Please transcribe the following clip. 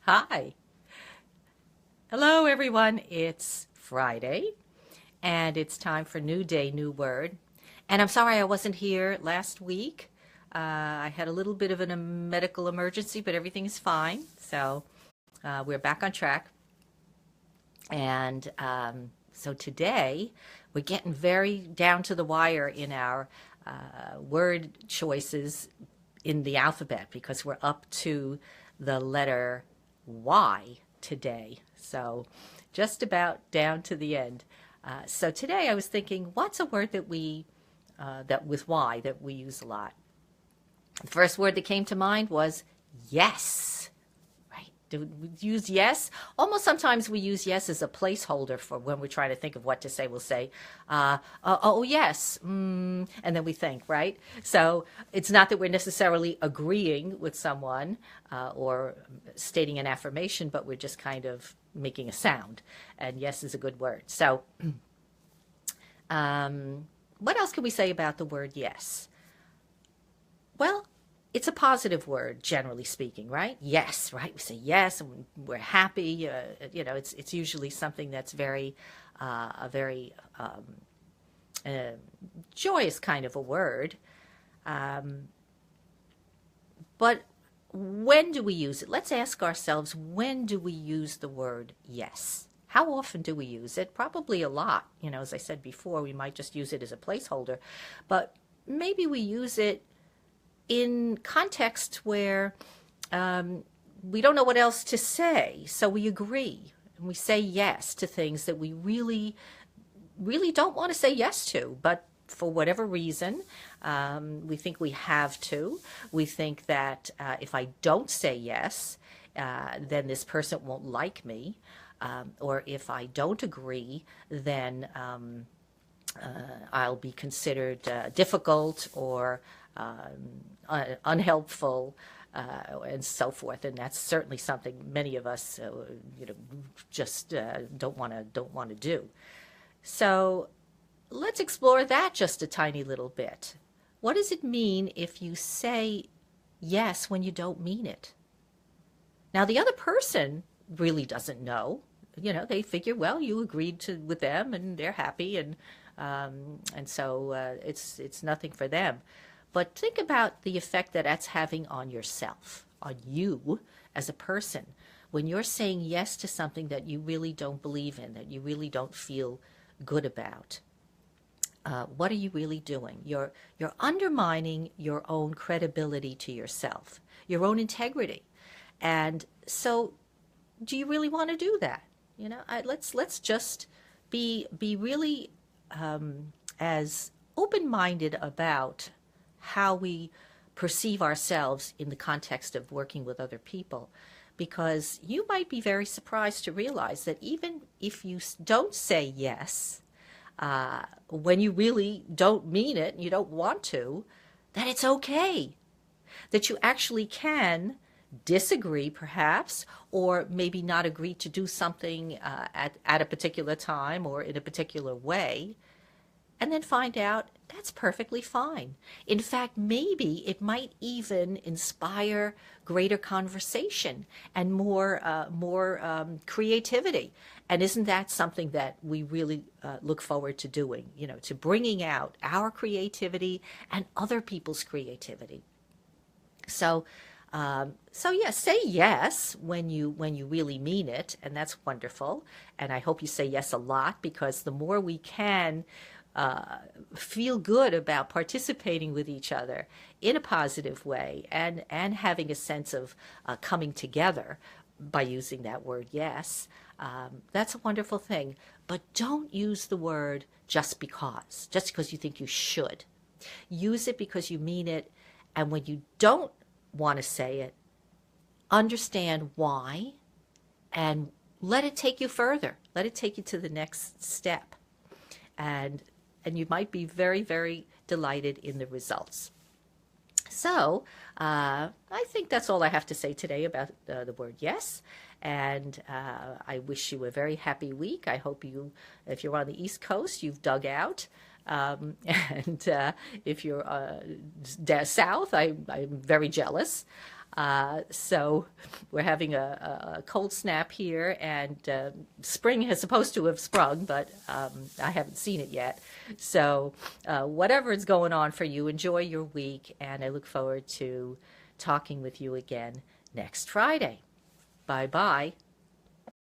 Hi. Hello, everyone. It's Friday, and it's time for New Day, New Word. And I'm sorry I wasn't here last week. I had a little bit of a medical emergency, but everything is fine. So we're back on track. And so today we're getting very down to the wire in our word choices in the alphabet because we're up to the letter Y today. So just about down to the end. So today I was thinking, what's a word that with Y that we use a lot? The first word that came to mind was yes. Right? Do we use yes? Almost sometimes we use yes as a placeholder for when we're trying to think of what to say. We'll say, oh, yes. And then we think, right? So it's not that we're necessarily agreeing with someone or stating an affirmation, but we're just kind of making a sound. And yes is a good word. So what else can we say about the word yes? Well, it's a positive word, generally speaking, right? Yes, right? We say yes, and we're happy. It's usually something that's a very uh, joyous kind of a word. Um, but when do we use it? Let's ask ourselves, when do we use the word yes? How often do we use it? Probably a lot. As I said before, we might just use it as a placeholder, but maybe we use it in context where we don't know what else to say, so we agree and we say yes to things that we really, really don't want to say yes to, but for whatever reason, we think we have to. We think that if I don't say yes, then this person won't like me. Or if I don't agree, then I'll be considered difficult or unhelpful, and so forth. And that's certainly something many of us, just don't want to do. So let's explore that just a tiny little bit. What does it mean if you say yes when you don't mean it? Now, the other person really doesn't know. They figure, well, you agreed to with them, and they're happy, and so it's nothing for them. But think about the effect that that's having on yourself, on you as a person, when you're saying yes to something that you really don't believe in, that you really don't feel good about. What are you really doing? You're undermining your own credibility to yourself, your own integrity, and so do you really want to do that? Let's just be really as open-minded about how we perceive ourselves in the context of working with other people, because you might be very surprised to realize that even if you don't say yes, when you really don't mean it and you don't want to, that it's okay, that you actually can disagree perhaps, or maybe not agree to do something at a particular time or in a particular way, and then find out that's perfectly fine. In fact, maybe it might even inspire greater conversation and more creativity. And isn't that something that we really look forward to doing? To bringing out our creativity and other people's creativity. So, yes, say yes when you really mean it, and that's wonderful. And I hope you say yes a lot, because the more we can uh, feel good about participating with each other in a positive way, and having a sense of coming together by using that word yes, that's a wonderful thing. But don't use the word just because you think you should. Use it because you mean it, and when you don't want to say it, understand why, and let it take you further. Let it take you to the next step. And you might be very, very delighted in the results. So I think that's all I have to say today about the word yes. And I wish you a very happy week. I hope if you're on the East Coast, you've dug out. And if you're south, I'm very jealous. So we're having a cold snap here, and spring is supposed to have sprung, but I haven't seen it yet. So whatever is going on for you, enjoy your week, and I look forward to talking with you again next Friday. Bye bye.